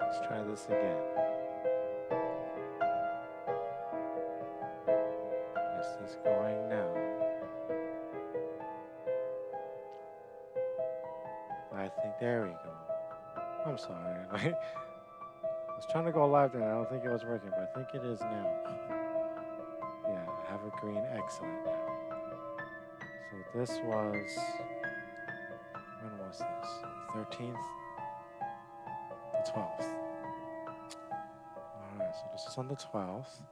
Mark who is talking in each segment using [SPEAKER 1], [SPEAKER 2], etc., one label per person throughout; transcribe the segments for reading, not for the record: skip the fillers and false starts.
[SPEAKER 1] Let's try this again. This is going now. I think there we go. I'm sorry. I was trying to go live there. I don't think it was working, but I think it is now. Yeah, I have a green excellent now. So this was, when was this? The 13th? The 12th. Alright, so this is on the 12th.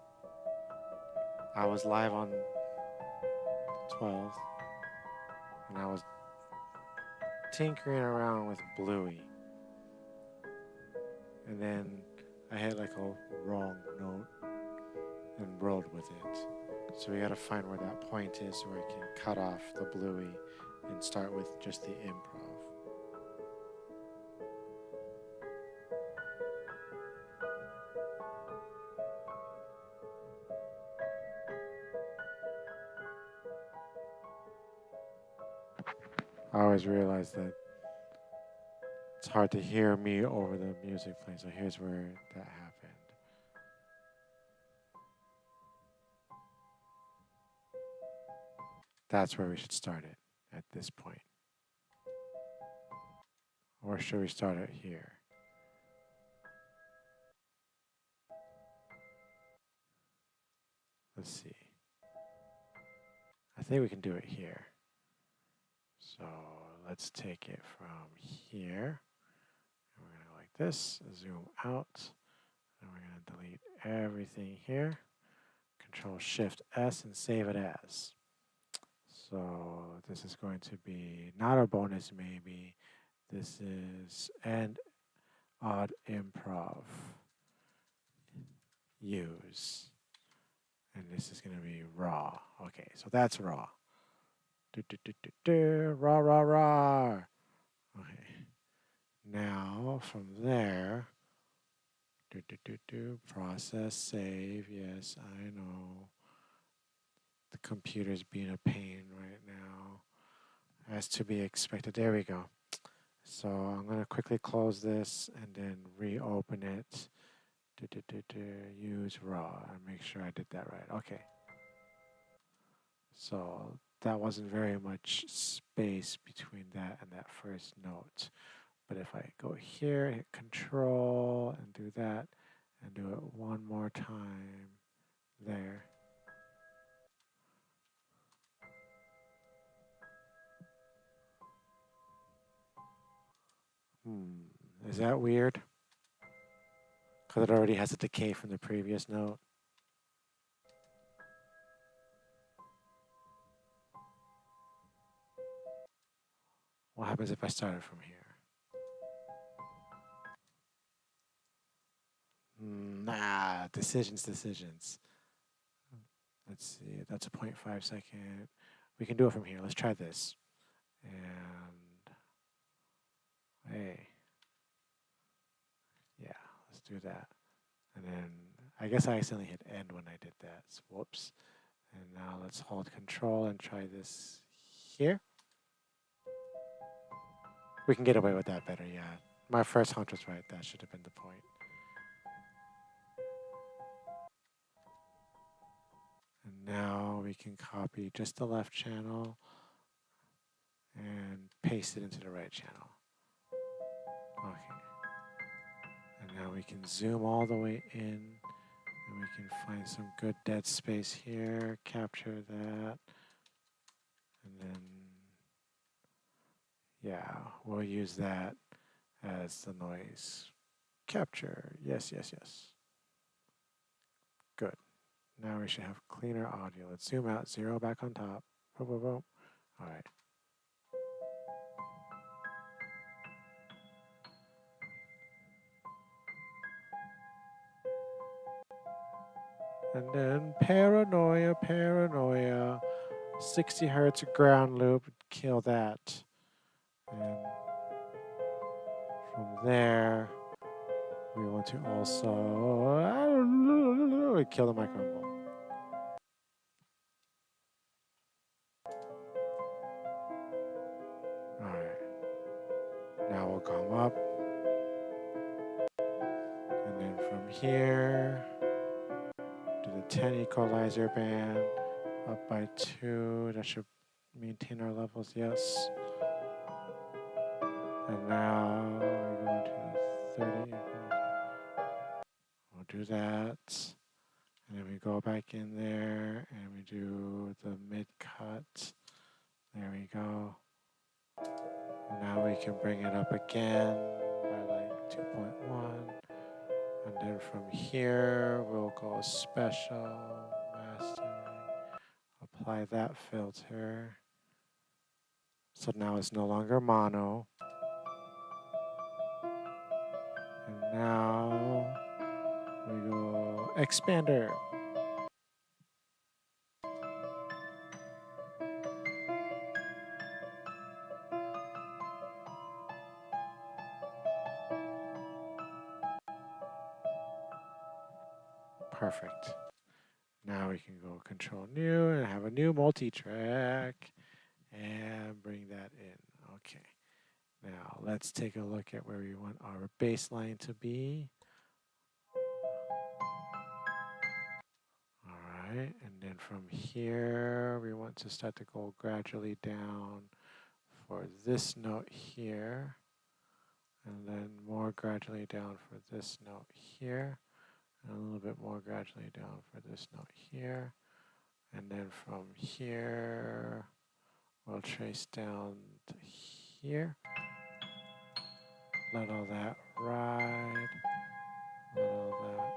[SPEAKER 1] I was live on the 12th, and I was tinkering around with Bluey. And then I hit like a wrong note and rolled with it. So we gotta find where that point is so we can cut off the Bluey and start with just the improv. I always realize that it's hard to hear me over the music playing, so here's where that happened. That's where we should start it, at this point. Or should we start it here? Let's see. I think we can do it here. So let's take it from here. And we're going to go like this, zoom out. And we're going to delete everything here. Control Shift S and save it as. So this is going to be not a bonus maybe. This is an odd improv. Use. And this is going to be raw. Okay, so that's raw. Raw, raw, raw. Okay. Now from there, process, save. Yes, I know. The computer's being a pain right now. As to be expected. There we go. So I'm going to quickly close this and then reopen it. Use raw and make sure I did that right. Okay. So that wasn't very much space between that and that first note. But if I go here, hit control and do that and do it one more time there. Is that weird? Because it already has a decay from the previous note. What happens if I start it from here? Nah, decisions. Let's see, that's a 0.5 second. We can do it from here. Let's try this. And hey, yeah, let's do that. And then I guess I accidentally hit end when I did that. So whoops. And now let's hold control and try this here. We can get away with that better, yeah. My first hunch was right. That should have been the point. And now we can copy just the left channel and paste it into the right channel. Okay. And now we can zoom all the way in and we can find some good dead space here, capture that, and then, yeah, we'll use that as the noise capture. Yes. Good. Now we should have cleaner audio. Let's zoom out, 0 back on top. Boom, boom, boom. All right. And then paranoia. 60 hertz ground loop, kill that. And from there, we want to also kill the microphone. All right. Now we'll come up. from here, do the 10 equalizer band, up by 2. That should maintain our levels, yes. And now we're going to 30. We'll do that. And then we go back in there and we do the mid cut. There we go. And now we can bring it up again by like 2.1. And then from here, we'll go special, mastering, apply that filter. So now it's no longer mono. And now we go expander. Perfect. Now we can go control new and have a new multi-track and bring that in. Okay. Now let's take a look at where we want our baseline to be. All right, and then from here, we want to start to go gradually down for this note here, and then more gradually down for this note here, and a little bit more gradually down for this note here. And then from here, we'll trace down to here. Let all that ride. Let all that ride.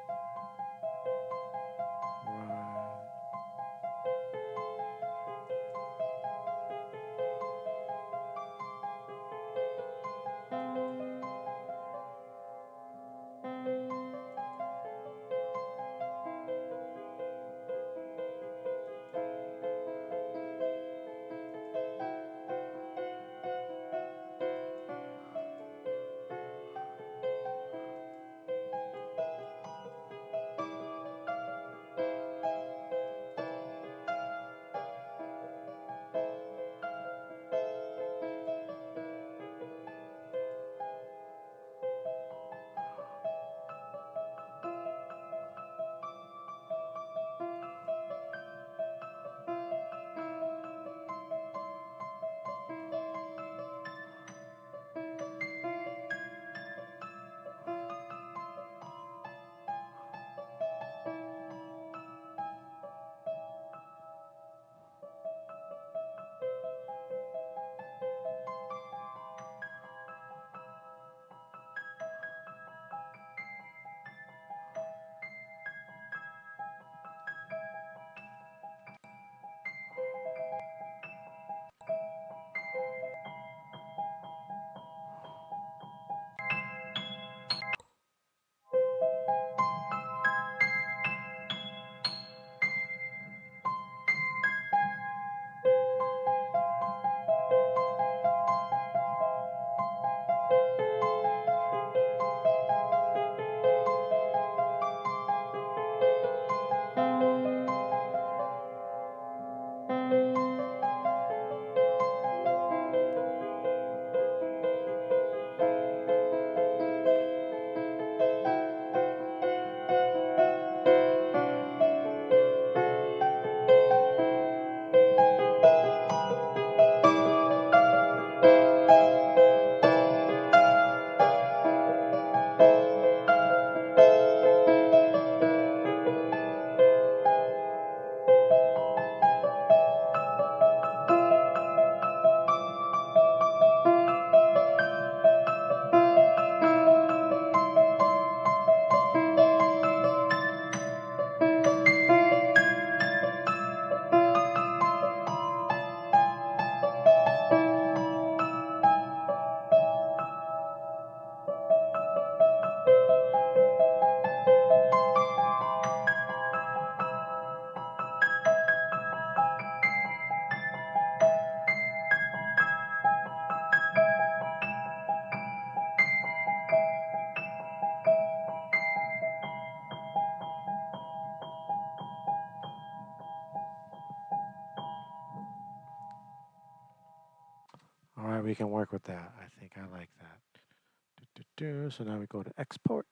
[SPEAKER 1] All right, we can work with that. I think I like that. So now we go to export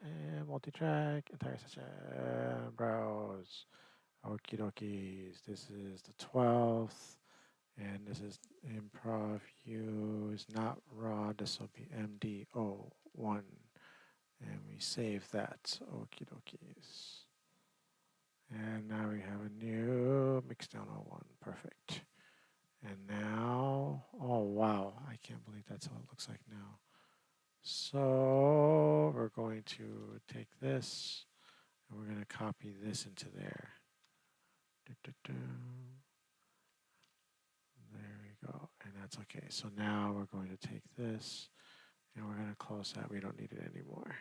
[SPEAKER 1] and multi-track, entire session, browse. Okie dokies. This is the 12th, and this is improv use, not raw. This will be MDO1, and we save that. Okie dokies. And now we have a new mixdown 01. Perfect. And now, oh wow, I can't believe that's how it looks like now. So we're going to take this and we're going to copy this into there. There we go. And that's okay. So now we're going to take this and we're going to close that. We don't need it anymore.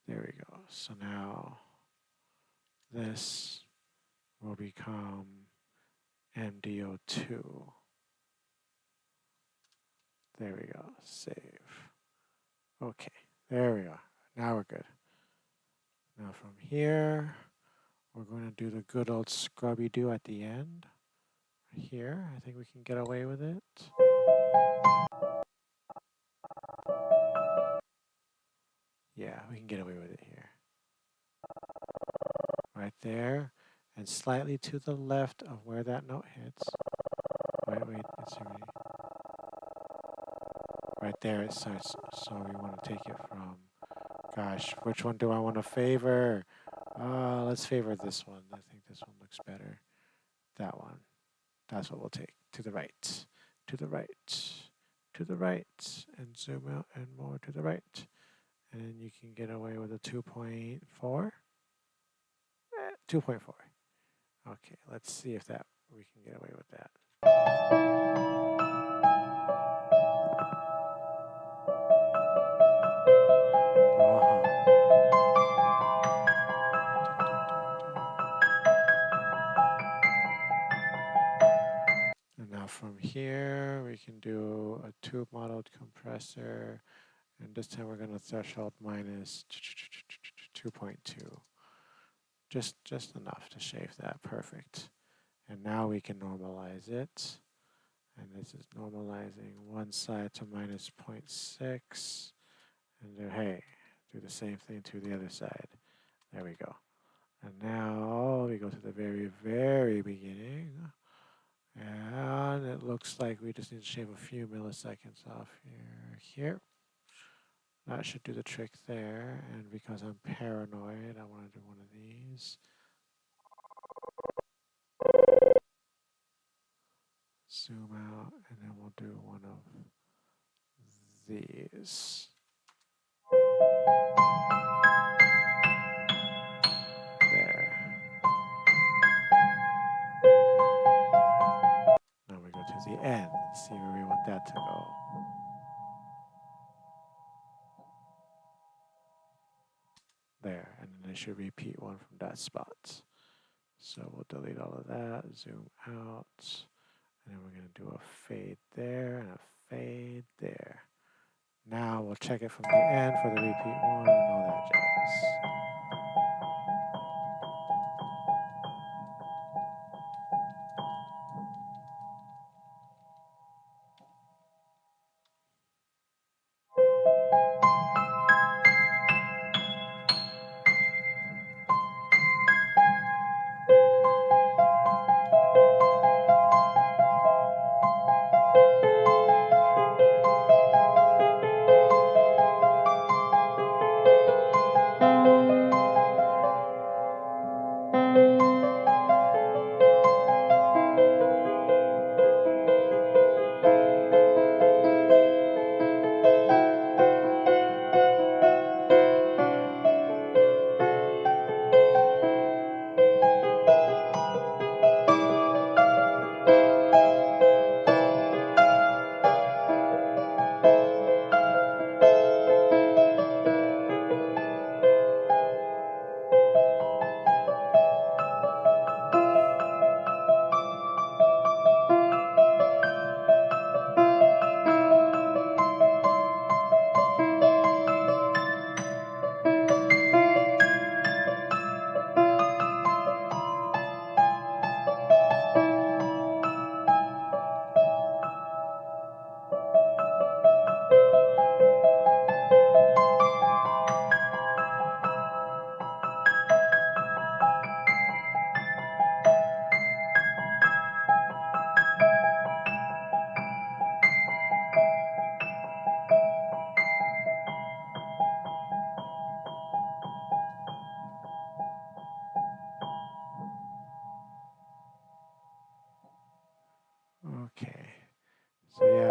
[SPEAKER 1] There we go. So now this will become MDO2. There we go. Save. Okay. There we go. Now we're good. Now from here, we're going to do the good old scrubby do at the end. Here, I think we can get away with it. Yeah, we can get away with it here. Right there, and slightly to the left of where that note hits. Wait, let's see. Right there it starts, so we want to take it from, gosh, which one do I want to favor? Let's favor this one. I think this one looks better. That one. That's what we'll take. To the right, to the right, to the right, and zoom out and more to the right. And then you can get away with a 2.4. 2.4. Okay, let's see if that we can get away with that. And now from here, we can do a tube modeled compressor. And this time we're going to threshold minus 2.2. Just enough to shave that. Perfect. And now we can normalize it. And this is normalizing one side to minus 0.6. And do, hey, do the same thing to the other side. There we go. And now we go to the very, very beginning. And it looks like we just need to shave a few milliseconds off here. That should do the trick there. And because I'm paranoid, I want to do one of these. Zoom out, and then we'll do one of these. There. Now we go to the end and see where we want that to go. There, and then it should repeat one from that spot. So we'll delete all of that, zoom out, and then we're going to do a fade there and a fade there. Now we'll check it from the end for the repeat one and all that jazz.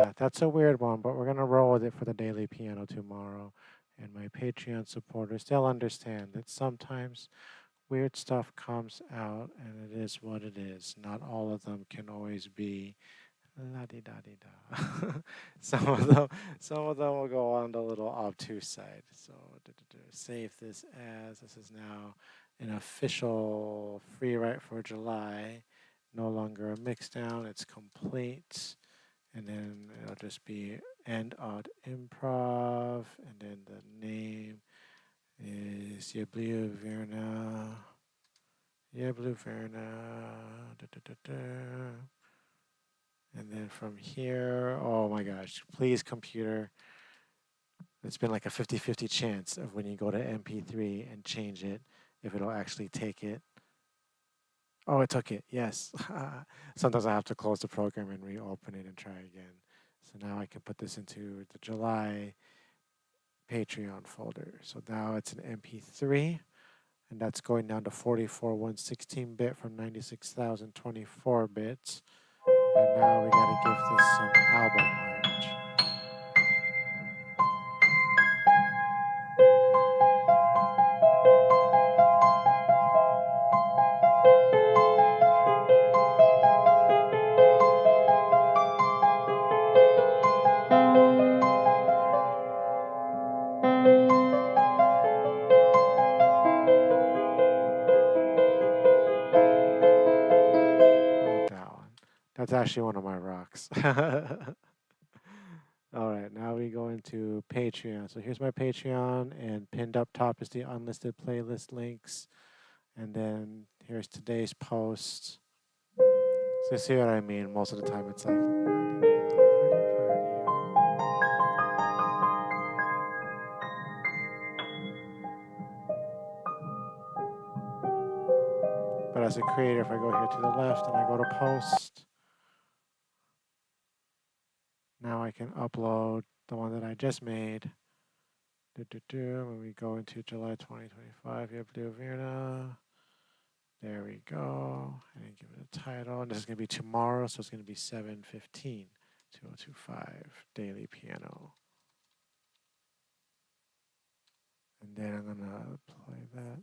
[SPEAKER 1] Yeah, that's a weird one, but we're going to roll with it for the daily piano tomorrow. And my Patreon supporters, they'll understand that sometimes weird stuff comes out and it is what it is. Not all of them can always be la di da di da. Some of them will go on the little obtuse side. So save this as this is now an official free write for July. No longer a mix down, it's complete. And then it'll just be end odd improv, and then the name is Yablu Verna. Yablu Verna. Da, da, da, da. And then from here, oh my gosh, please computer. It's been like a 50-50 chance of when you go to MP3 and change it, if it'll actually take it. Oh, it took it, yes. Sometimes I have to close the program and reopen it and try again. So now I can put this into the July Patreon folder. So now it's an MP3, and that's going down to 44 116-bit from 96,024 bits. And now we gotta give this some album art. That one. That's actually one of my rocks. All right, now we go into Patreon. So here's my Patreon, and pinned up top is the unlisted playlist links. And then here's today's post. So you see what I mean? Most of the time it's like, but as a creator, if I go here to the left and I go to post, now I can upload the one that I just made. When we go into July 2025, you have Blue Virna. There we go. And give it a title. And this is going to be tomorrow, so it's going to be 7/15/2025 daily piano. And then I'm going to play that.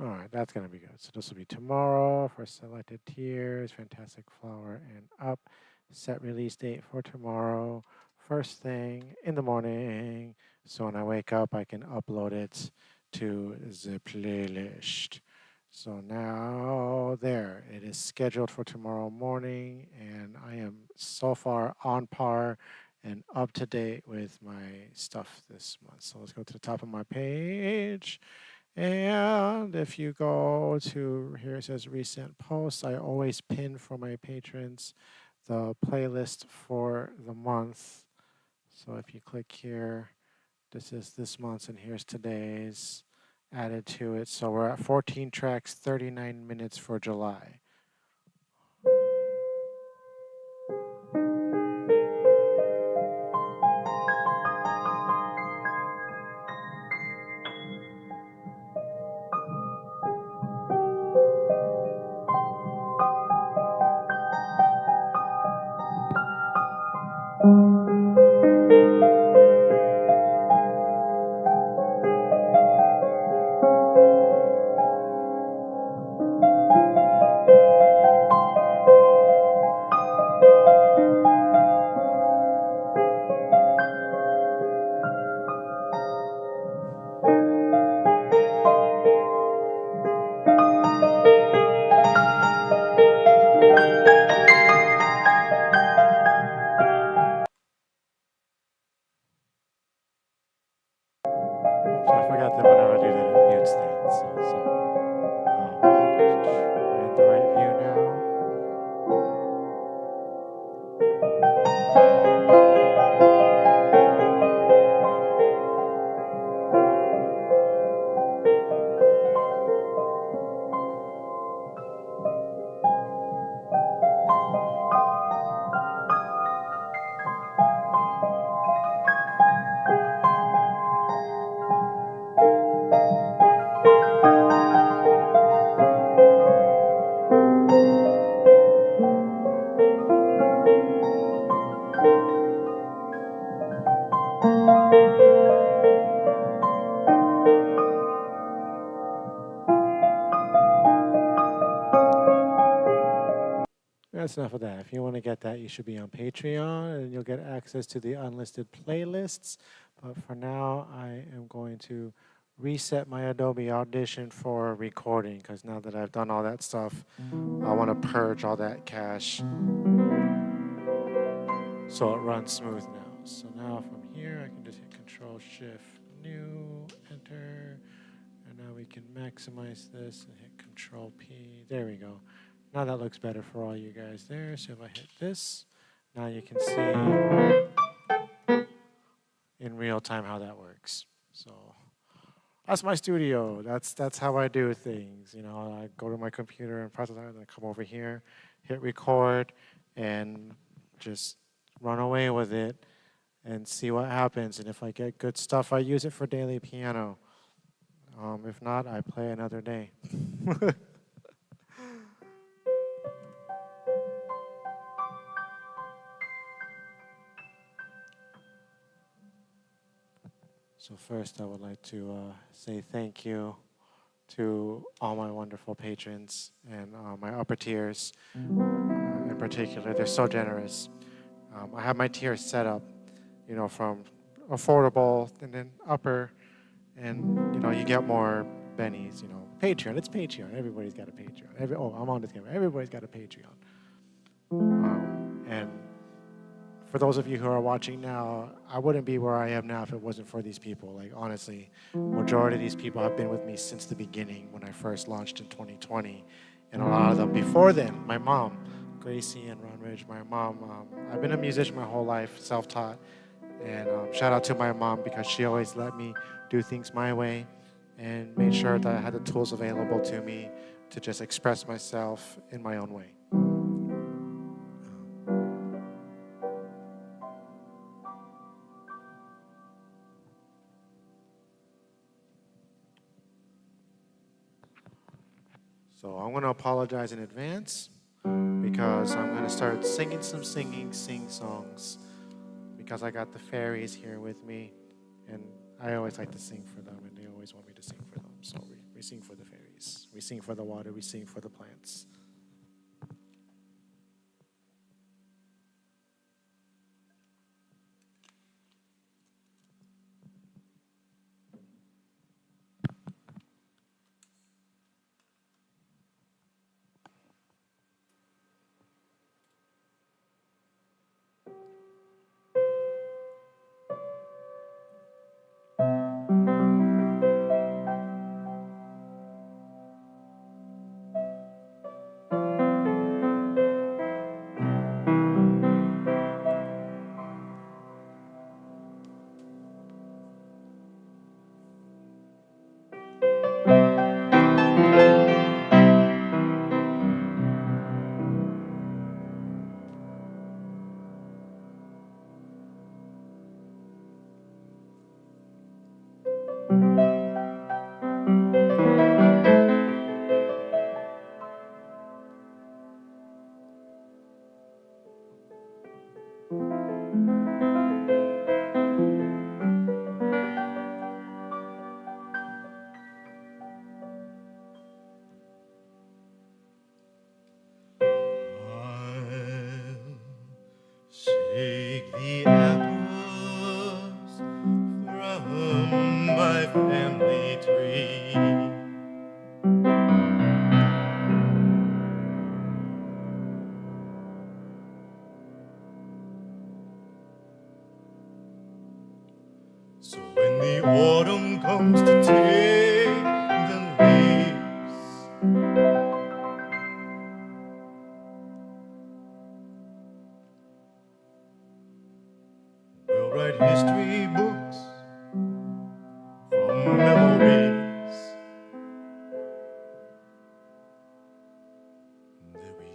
[SPEAKER 1] All right, that's going to be good. So this will be tomorrow for selected tiers, Fantastic Flower and up. Set release date for tomorrow, first thing in the morning. So when I wake up, I can upload it to the playlist. So now there, it is scheduled for tomorrow morning, and I am so far on par and up to date with my stuff this month. So let's go to the top of my page. And if you go to here, it says recent posts. I always pin for my patrons the playlist for the month. So if you click here, this is this month's and here's today's added to it. So we're at 14 tracks, 39 minutes for July. Oops, I forgot that whenever I do that, it mutes that. So sorry. Am I in the right view now? That's enough of that. If you want to get that, you should be on Patreon and you'll get access to the unlisted playlists. But for now, I am going to reset my Adobe Audition for recording because now that I've done all that stuff, I want to purge all that cache so it runs smooth now. So now from here, I can just hit Control Shift New, Enter, and now we can maximize this and hit Control P. There we go. Now that looks better for all you guys there. So if I hit this, now you can see in real time how that works. So that's my studio. That's how I do things. You know, I go to my computer and process it, and I come over here, hit record, and just run away with it and see what happens. And if I get good stuff, I use it for daily piano. If not, I play another day. So first, I would like to say thank you to all my wonderful patrons and my upper tiers in particular. They're so generous. I have my tiers set up, you know, from affordable and then upper, and you know, you get more bennies. You know, Patreon. It's Patreon. Everybody's got a Patreon. I'm on this camera. Everybody's got a Patreon. And for those of you who are watching now, I wouldn't be where I am now if it wasn't for these people. Like, honestly, majority of these people have been with me since the beginning when I first launched in 2020. And a lot of them before then, my mom, Gracie and Ron Ridge, my mom, I've been a musician my whole life, self-taught. And shout out to my mom because she always let me do things my way and made sure that I had the tools available to me to just express myself in my own way. So I'm going to apologize in advance because I'm going to start singing some sing songs because I got the fairies here with me and I always like to sing for them and they always want me to sing for them. So we sing for the fairies. We sing for the water. We sing for the plants.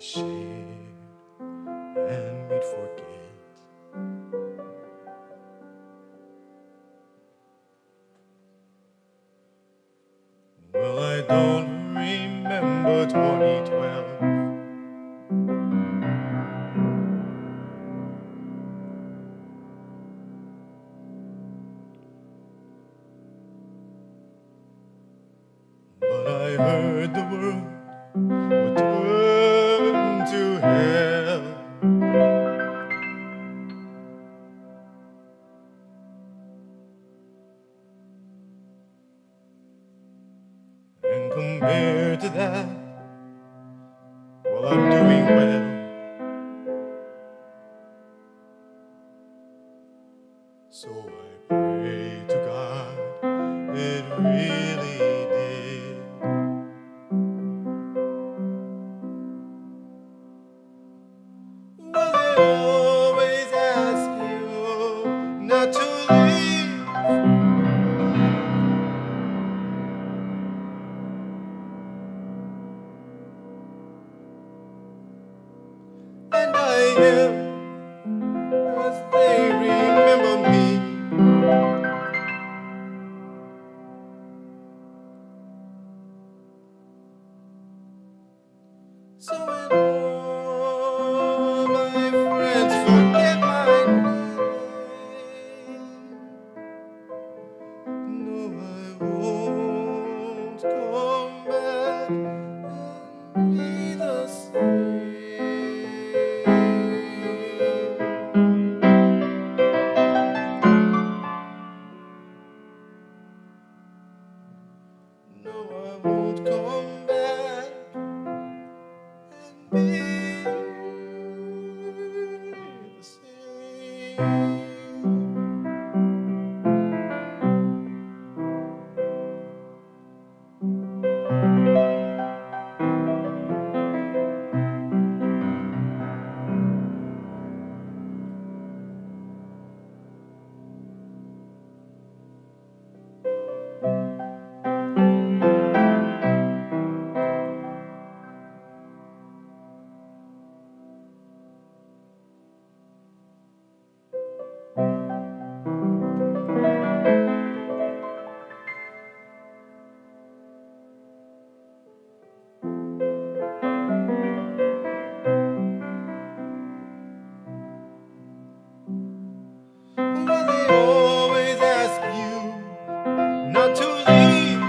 [SPEAKER 2] shared and we'd forget. Well, I don't remember 2012. But I heard the world would turn to hell. And compared to that, well, I'm doing well. So I pray to God it really did. Well, they always ask you not to leave. And I am as they remember me. So when all my friends forget my name, no, I won't come back and be the same. No, I won't come back and be the same. Well, they always ask you not to leave.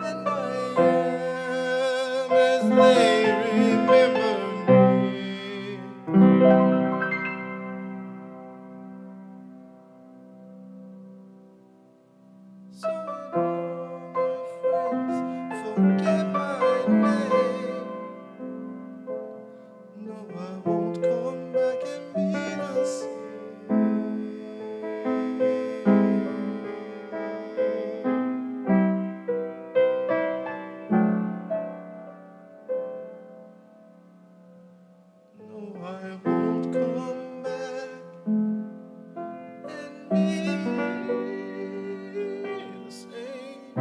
[SPEAKER 2] And I am as they remember me. So when all my friends forget my name, no, I won't come back and be the same. No, I won't come back and be the same.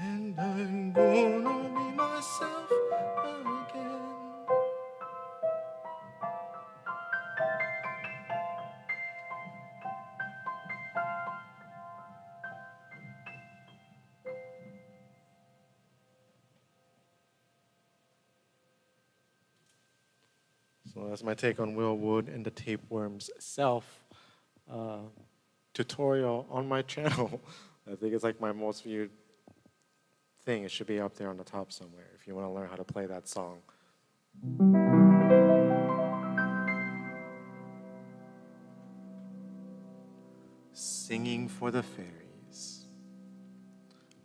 [SPEAKER 2] And I'm gonna be myself again.
[SPEAKER 1] So that's my take on Will Wood and the tapeworm's self tutorial on my channel. I think it's like my most viewed thing. It should be up there on the top somewhere if you want to learn how to play that song. Singing for the fairies.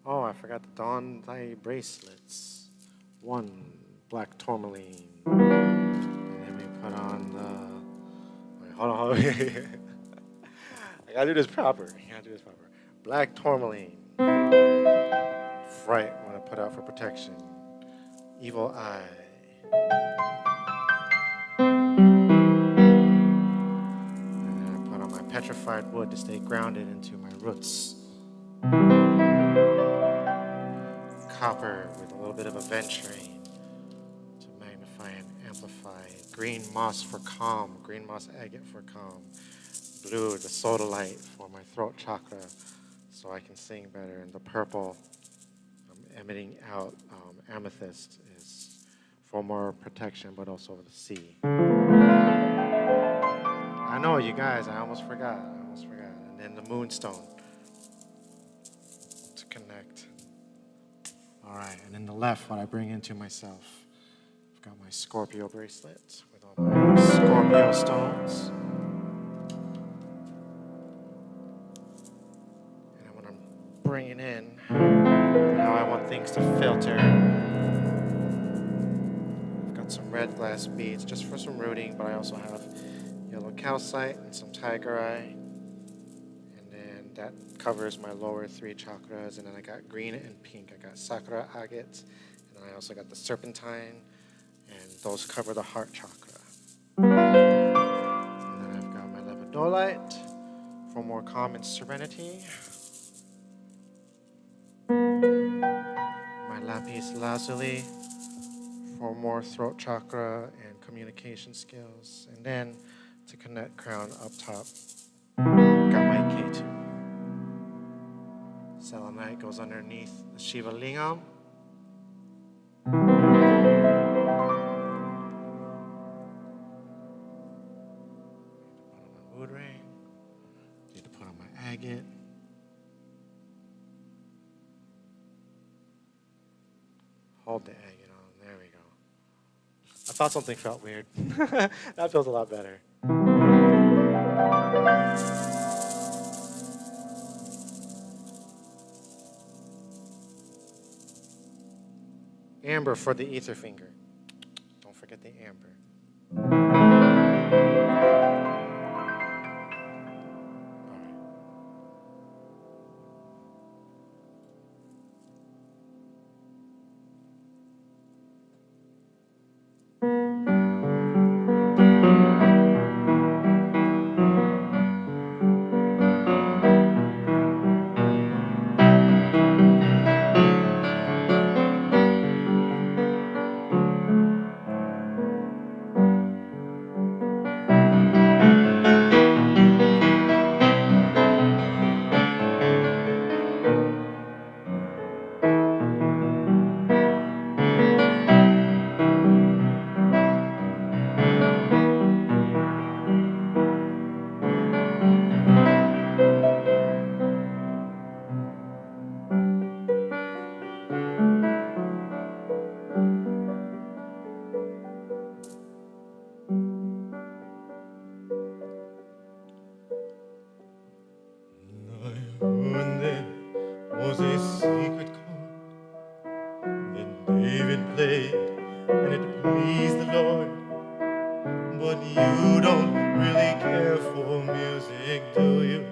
[SPEAKER 1] Oh, I forgot the Dawn Thy bracelets. 1, black tourmaline. And then we put on the, wait, hold on. I gotta do this proper. Black tourmaline. Fright, want to put out for protection. Evil eye. And I put on my petrified wood to stay grounded into my roots. Copper with a little bit of aventurine to magnify and amplify. Green moss for calm, green moss agate for calm. Blue, the sodalite for my throat chakra so I can sing better. And the purple, emitting out amethyst is for more protection, but also the sea. I know, you guys, I almost forgot. And then the moonstone to connect. All right, and in the left, what I bring into myself, I've got my Scorpio bracelet with all my Scorpio stones. And when I'm bringing in how I want things to filter, I've got some red glass beads just for some rooting, but I also have yellow calcite and some tiger eye. And then that covers my lower 3 chakras. And then I got green and pink. I got sakura agate. And then I also got the serpentine. And those cover the heart chakra. And then I've got my lepidolite for more calm and serenity. My lapis lazuli for more throat chakra and communication skills. And then to connect crown up top, got my K2. Selenite goes underneath the Shiva Lingam. Put on my wood ring. Need to put on my agate. Hold the agate on. There we go. I thought something felt weird. That feels a lot better. Amber for the ether finger. Don't forget the amber.
[SPEAKER 2] When there was a secret chord that David played, and it pleased the Lord. But you don't really care for music, do you?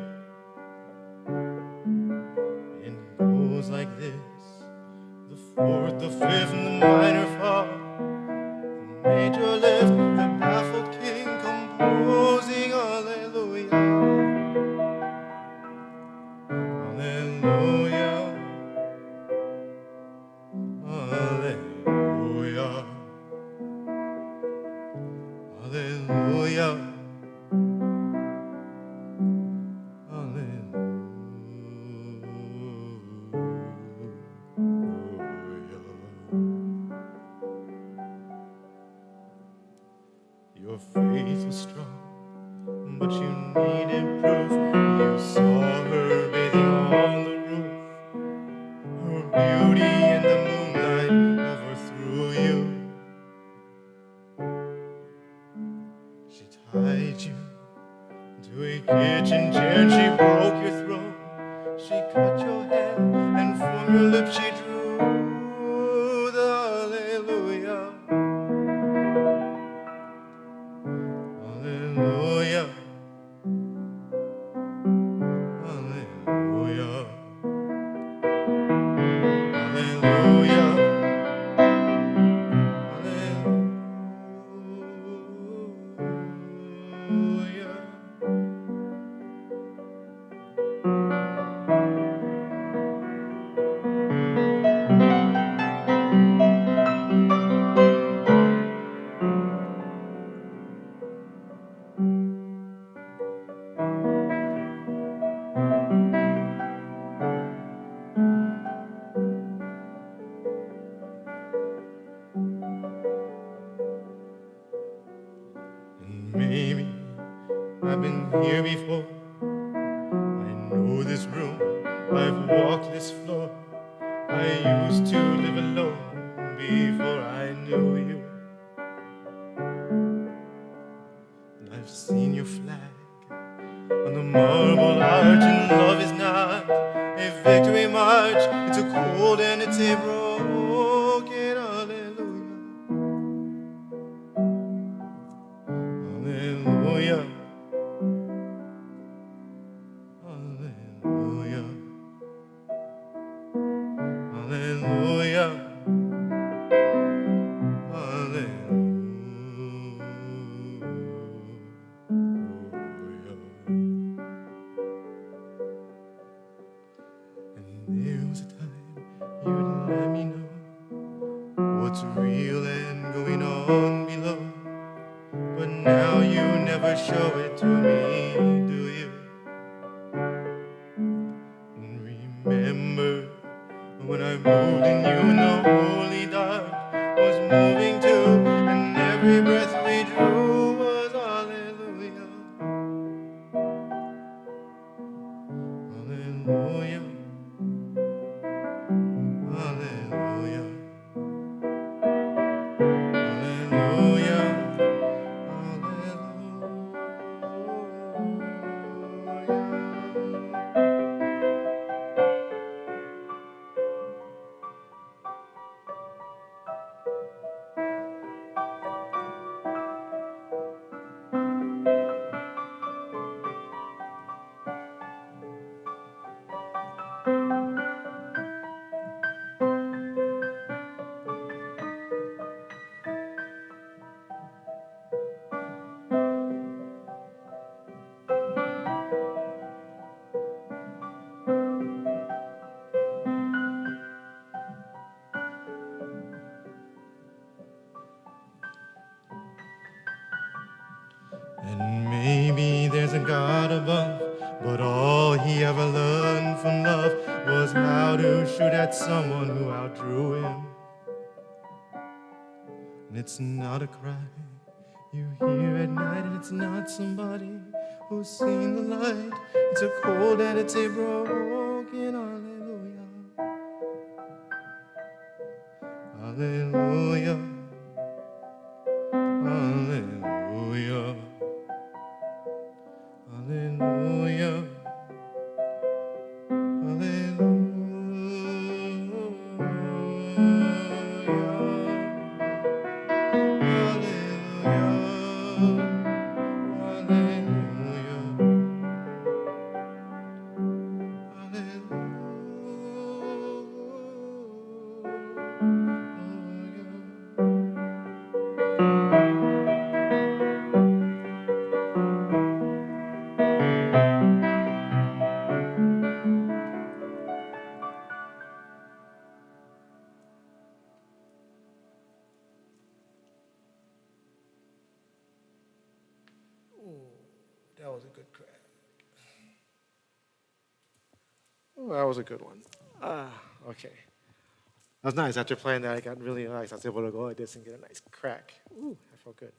[SPEAKER 2] It goes like this: the fourth, the fifth, and the minor fall. The major left, the baffled king composing Hallelujah. Hallelujah, hallelujah, hallelujah, hallelujah. Your faith was strong, but you needed proof. You saw her bathing on the roof. Her beauty in the moonlight overthrew you. She tied you to a kitchen chair and she broke your throat. She cut your hair and from your lips she drew the hallelujah. been here before. I know this room, I've walked this floor. I used to live alone before I knew you. And I've seen your flag on the marble arch, and love is not a victory march. It's a cold and it's a broken hallelujah. Hallelujah. Hallelujah. Hallelujah. Hallelujah. And there was a time you'd let me know what's real and going on below. But now you never show it to me, do you? And remember when I moved and you in the holy dark was moving too, and every breath we drew was hallelujah. Hallelujah. Hallelujah. Hallelujah. And maybe there's a God above, but all he ever learned from love was how to shoot at someone who outdrew him. And it's not a cry you hear at night, and it's not somebody who's seen the light. It's a cold and it's a broken hallelujah. Hallelujah. Hallelujah. Hallelujah.
[SPEAKER 1] That was a good crack. Oh, that was a good one. Okay. That was nice. After playing that, I got really nice. I was able to go like this and get a nice crack. Ooh, I felt good.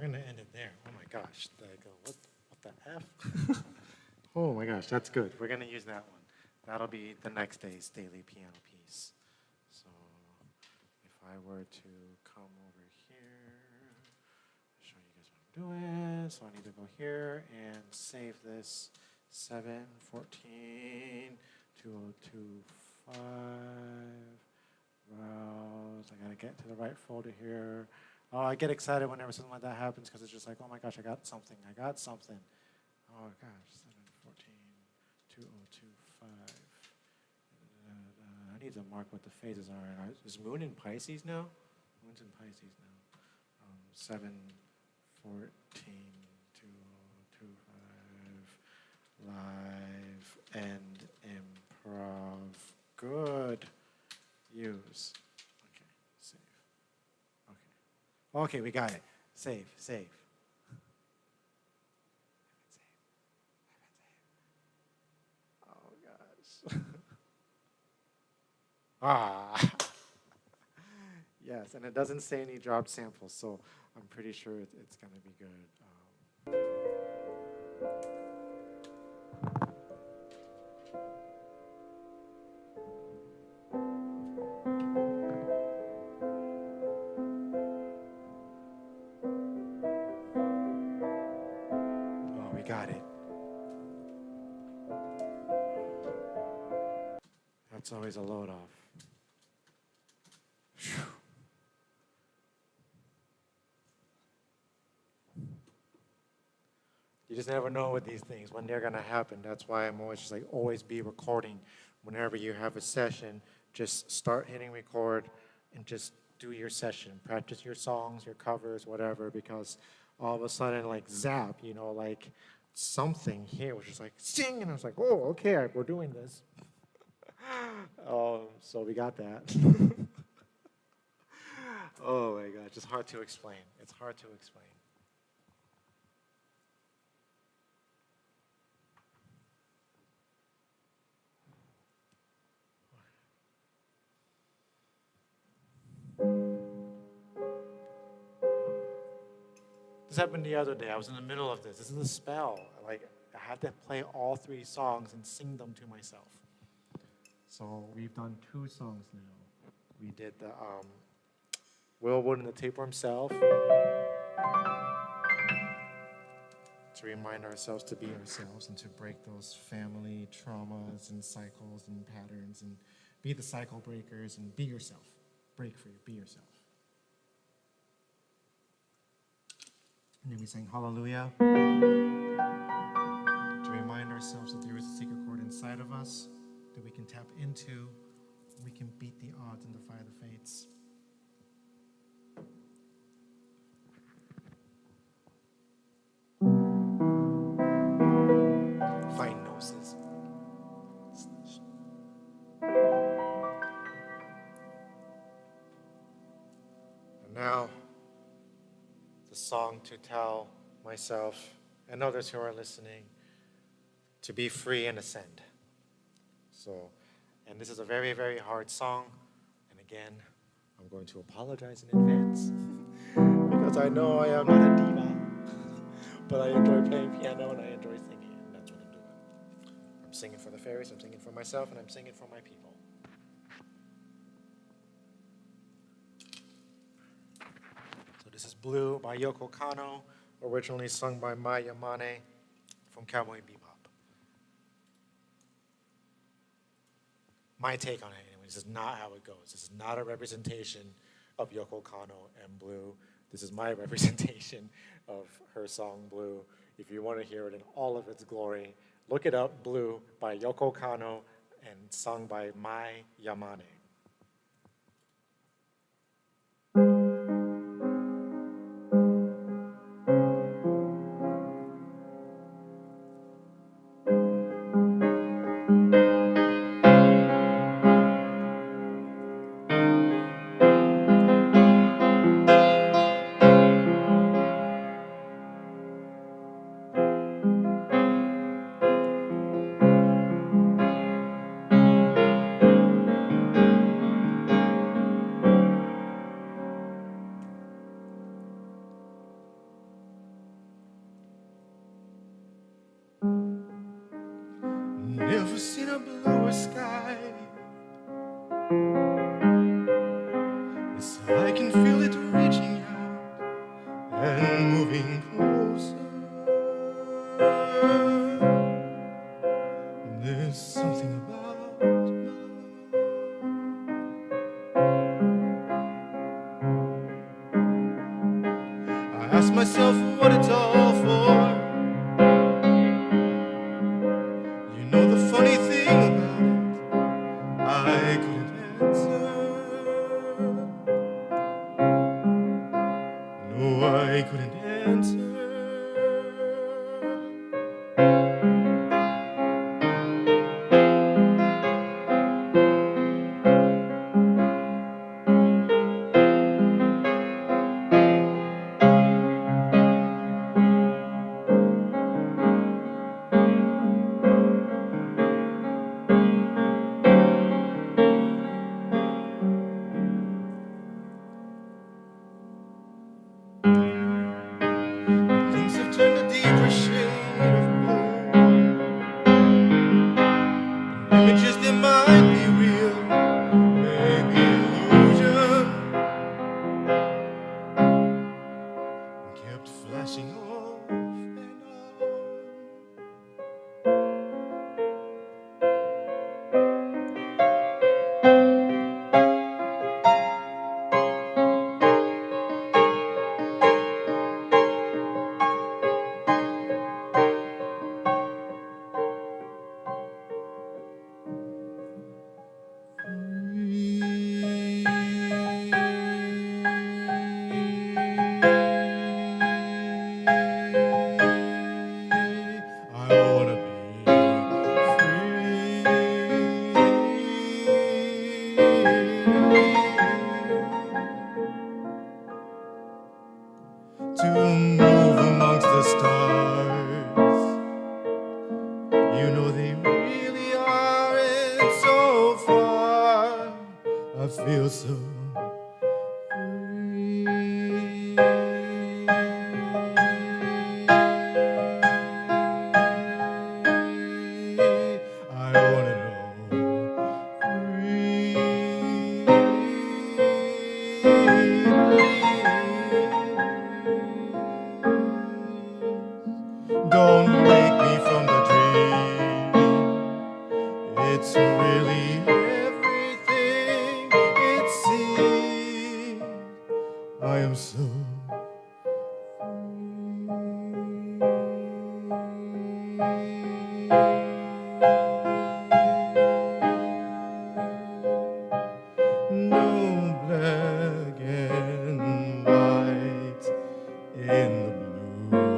[SPEAKER 1] gonna end it there. Oh my gosh, what the F? Oh my gosh, that's good. We're gonna use that one. That'll be the next day's daily piano piece. So if I were to come over here, show you guys what I'm doing. So I need to go here and save this 7/14/2025. Browse. I gotta get to the right folder here. Oh, I get excited whenever something like that happens because it's just like, oh my gosh, I got something. Oh gosh, 7/14/2025. I need to mark what the phases are. Is Moon in Pisces now? Moon's in Pisces now. 7/14/2025. Live and improv. Good. Use. Okay, save. Okay. Okay, we got it. Save. Oh gosh. Yes, and it doesn't say any dropped samples, so I'm pretty sure it's gonna be good. Oh, we got it. That's always a load off. Phew. You just never know with these things when they're gonna happen. That's why I'm always just like, always be recording. Whenever you have a session, just start hitting record and just do your session. Practice your songs, your covers, whatever, because all of a sudden, like zap, like something here was just like, sing, and I was like, oh, okay, we're doing this. So we got that. Oh my God, it's hard to explain. It's hard to explain. This happened the other day. I was in the middle of this. This is a spell. Like, I had to play all 3 songs and sing them to myself. So we've done 2 songs now. We did the Willwood and the Tapeworm Self to remind ourselves to be ourselves and to break those family traumas and cycles and patterns and be the cycle breakers and be yourself. Break free, be yourself. And then we sang Hallelujah to remind ourselves that there is a secret chord inside of us that we can tap into. We can beat the odds and defy the fates. Fine noses. And now, the song to tell myself and others who are listening to be free and ascend. So, and this is a very, very hard song. And again, I'm going to apologize in advance because I know I am not a diva, but I enjoy playing piano and I enjoy singing, and that's what I'm doing. I'm singing for the fairies, I'm singing for myself, and I'm singing for my people. So this is Blue by Yoko Kanno, originally sung by Mai Yamane from Cowboy Bebop. My take on it, anyway, this is not how it goes. This is not a representation of Yoko Kanno and Blue. This is my representation of her song Blue. If you want to hear it in all of its glory, look it up, Blue by Yoko Kanno and sung by Mai Yamane.
[SPEAKER 2] never seen a bluer sky. Yes, I can feel it reaching out and moving closer. There's something about love. I ask myself what it's all for. You know the funny thing about it, I couldn't answer. No, I couldn't answer. Things have turned a deeper shade of blue. Images that might be real, maybe illusion, kept flashing off and on. I wanna be free to move amongst the stars. You know they really aren't so far. I feel so free. I wanna know, please, don't wake me from the dream. It's really everything it seems. I am so no black and white in the blue.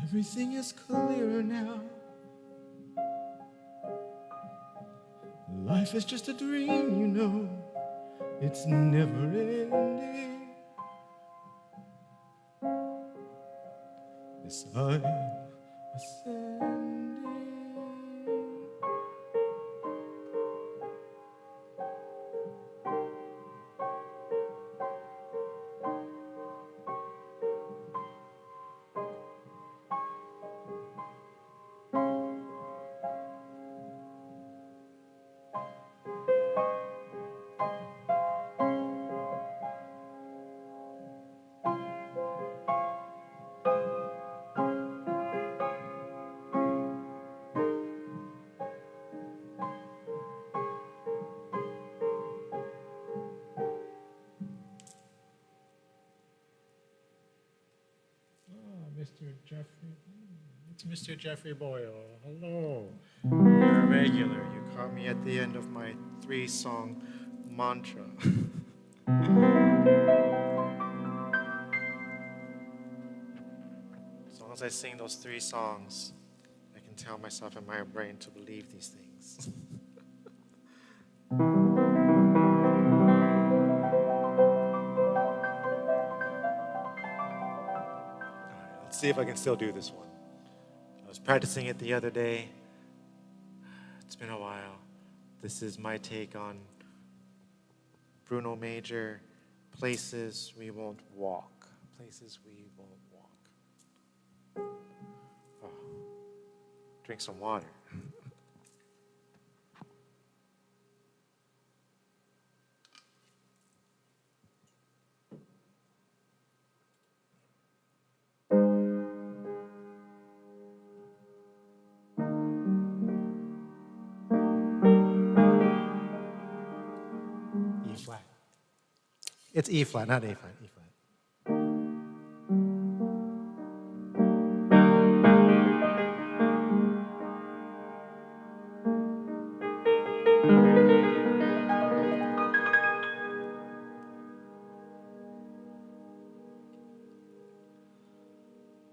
[SPEAKER 2] Everything is clearer now. Life is just a dream, you know. It's never ending. Yes, I'm ascending.
[SPEAKER 1] Mr. Jeffrey. It's Mr. Jeffrey Boyle. Hello. You're a regular. You caught me at the end of my 3-song mantra. As long as I sing those 3 songs, I can tell myself in my brain to believe these things. Let's see if I can still do this one. I was practicing it the other day. It's been a while. This is my take on Bruno Major, Places We Won't Walk. Places We Won't Walk. Oh, drink some water. E flat. It's E flat, not A flat, E flat.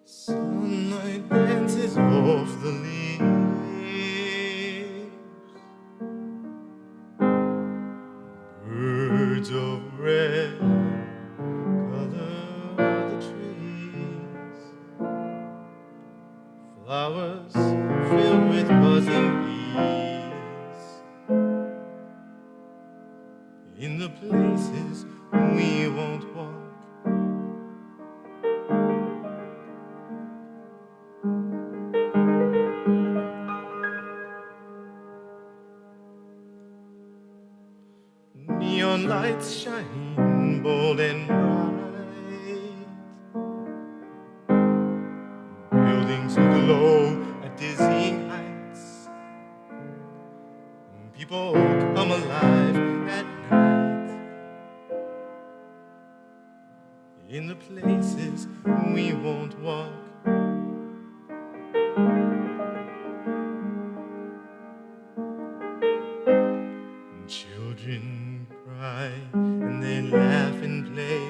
[SPEAKER 2] Sunlight dances off the leaves. Birds of red color the trees. Flowers filled with buzzing bees. In the places we won't walk. Neon lights shine bold and bright. Buildings glow at dizzying heights. People come alive at night. In the places we won't walk. Children cry and they laugh and play,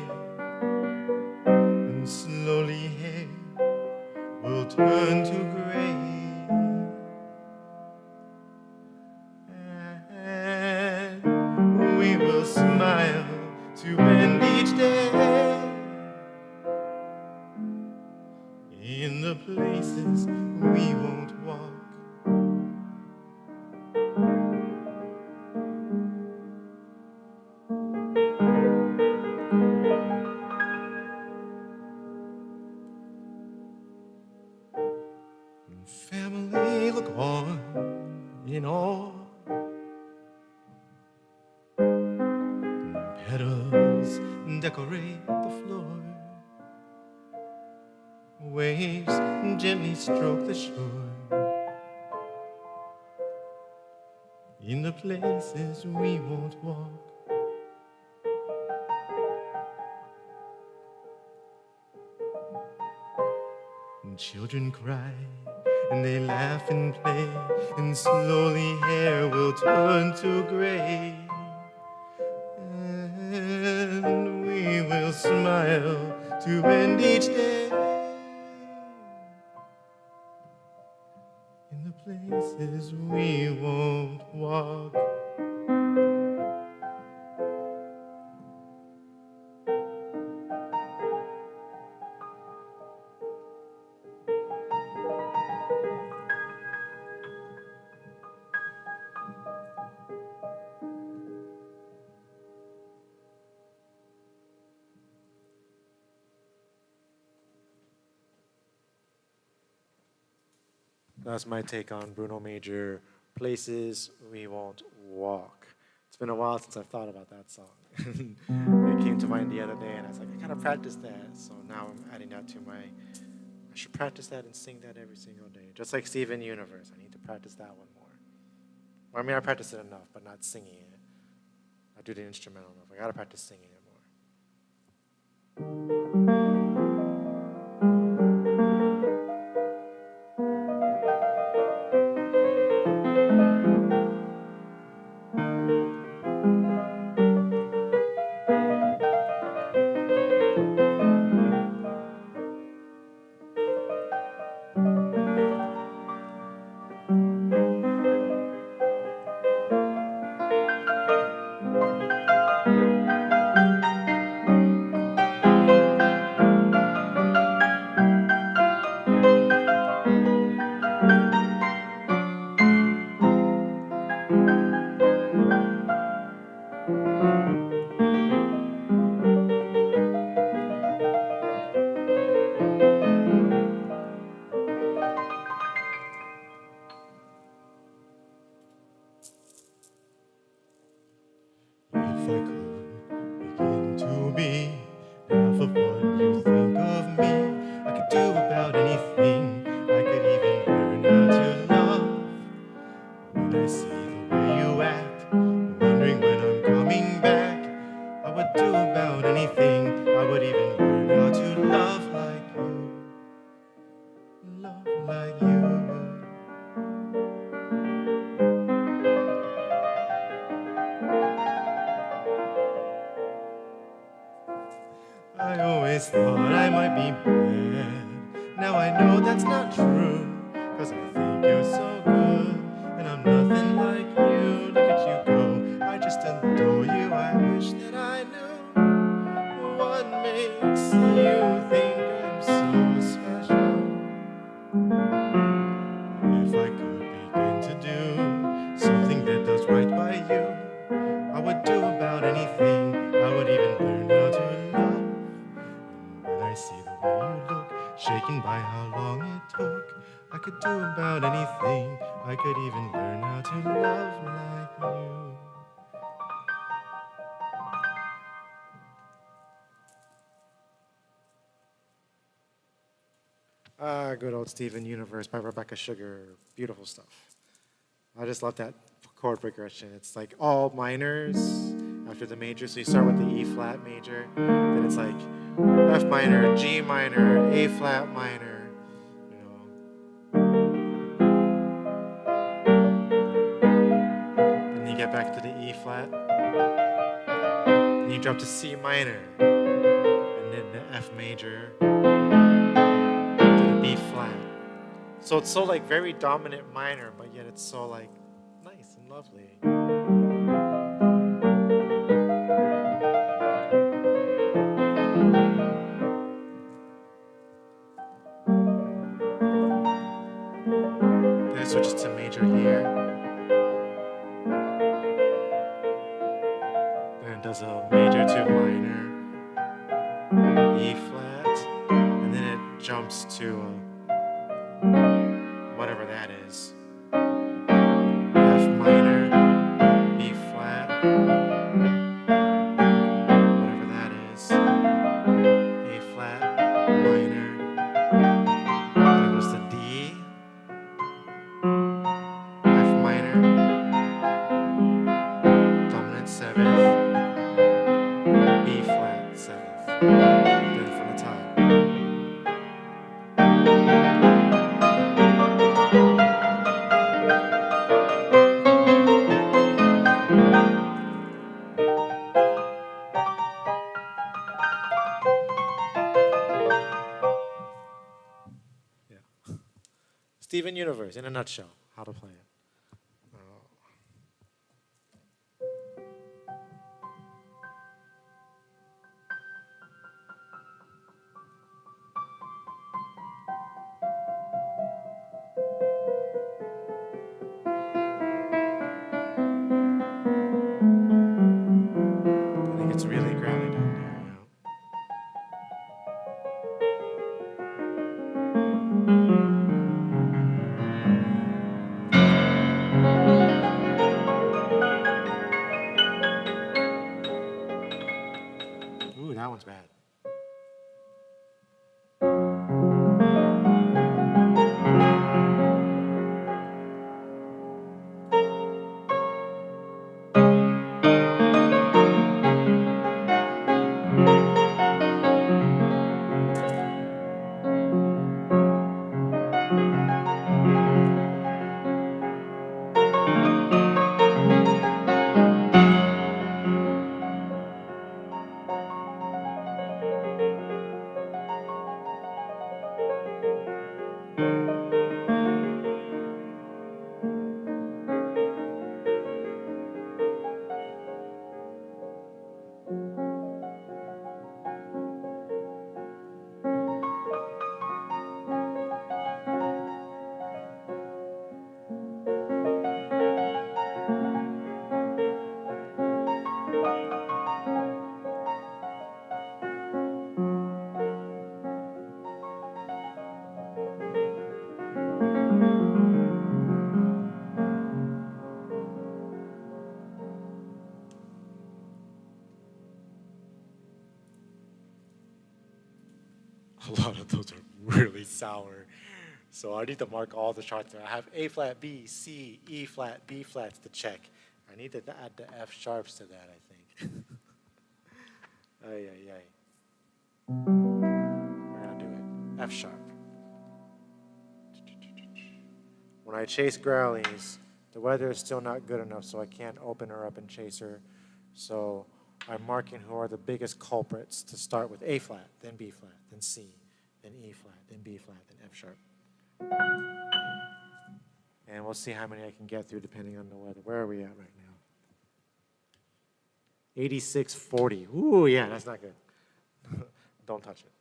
[SPEAKER 2] and slowly hair will turn to gray, and we will smile to end each day in the places we won't walk. Family, look on in awe. Petals decorate the floor. Waves gently stroke the shore. In the places we won't walk. And children cry and they laugh and play, and slowly hair will turn to gray, and we will smile to end each day in the places we won't walk.
[SPEAKER 1] That's my take on Bruno Major, Places We Won't Walk. It's been a while since I've thought about that song. It came to mind the other day, and I was like, I gotta practice that. So now I'm adding that to my, I should practice that and sing that every single day. Just like Steven Universe, I need to practice that one more. Well, I mean, I practice it enough, but not singing it. I do the instrumental enough. I gotta practice singing it more.
[SPEAKER 2] would do about anything. I would even learn how to love like you. Love like you. I always thought I might be bad. Now I know that's not true. 'Cause I think you're so good. And I'm nothing like you. Look at you go. I just adore you. I wish that I knew what makes you think I'm so special. If I could begin to do something that does right by you, I would do about anything. I would even learn how to love. And when I see the way you look, shaken by how long it took, I could do about anything. I could even learn how to love like you.
[SPEAKER 1] Good old Steven Universe by Rebecca Sugar. Beautiful stuff. I just love that chord progression. It's like all minors after the major. So you start with the E flat major, then it's like F minor, G minor, A flat minor, you know. Then you get back to the E flat, then you drop to C minor, and then the F major, to the B flat. So it's so like very dominant minor, but yet it's so like nice and lovely. Then it switches to major here. Then it does a major to minor, E flat, and then it jumps to whatever that is. F minor, B flat, whatever that is. A flat, minor. Then it goes to D, F minor, dominant seventh, B flat seventh. Then from the top. Steven Universe, in a nutshell, how to play it. I think it's really growly down there, you know. Ooh, that one's bad. A lot of those are really sour. So I need to mark all the charts. I have A flat, B, C, E flat, B flats to check. I need to add the F sharps to that, I think. Ay, ay, ay. We're gonna do it. F sharp. When I chase growlies, the weather is still not good enough, so I can't open her up and chase her. So I'm marking who are the biggest culprits to start with A flat, then B flat, then C, then E flat, then B flat, then F sharp. And we'll see how many I can get through depending on the weather. Where are we at right now? 8640. Ooh, yeah, that's not good. Don't touch it.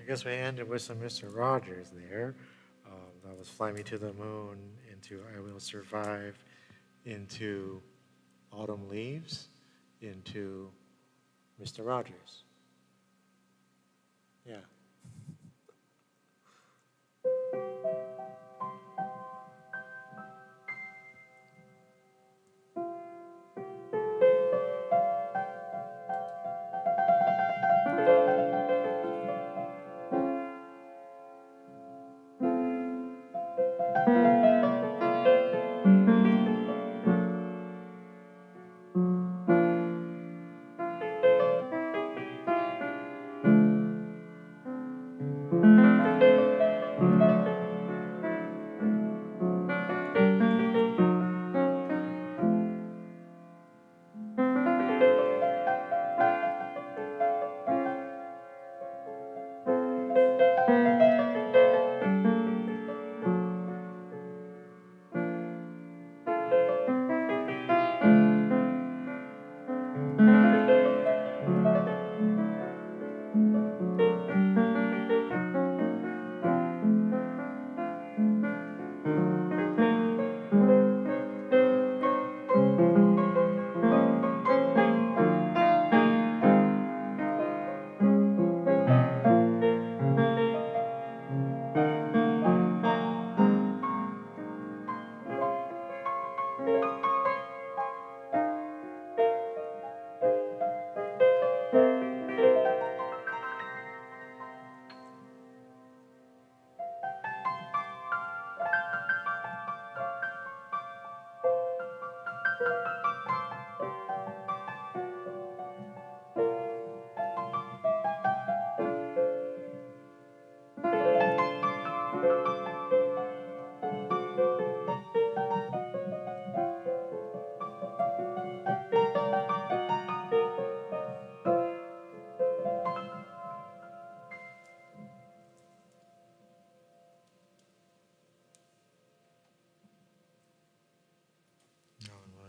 [SPEAKER 1] guess we ended with some Mr. Rogers there. That was Fly Me to the Moon, into I Will Survive, into Autumn Leaves, into Mr. Rogers. Yeah.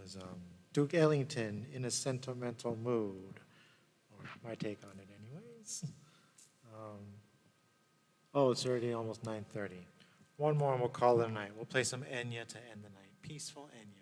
[SPEAKER 1] Was Duke Ellington, In a Sentimental Mood, or my take on it anyways. Oh, it's already almost 9:30. One more and we'll call it a night. We'll play some Enya to end the night. Peaceful Enya.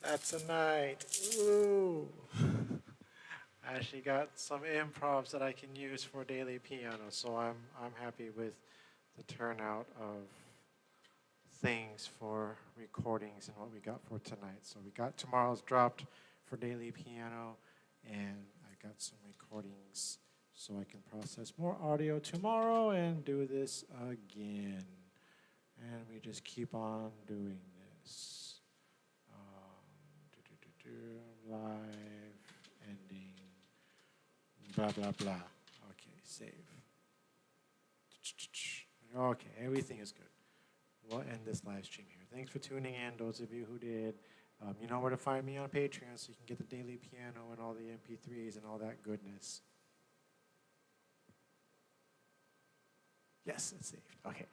[SPEAKER 1] That's a night. Ooh. I actually got some improvs that I can use for daily piano, so I'm happy with the turnout of things for recordings and what we got for tonight. So we got tomorrow's dropped for daily piano, and I got some recordings so I can process more audio tomorrow and do this again. And we just keep on doing this. Live, ending, blah, blah, blah. Okay, save. Okay, everything is good. We'll end this live stream here. Thanks for tuning in, those of you who did. You know where to find me on Patreon, so you can get the daily piano and all the MP3s and all that goodness. Yes, it's saved. Okay.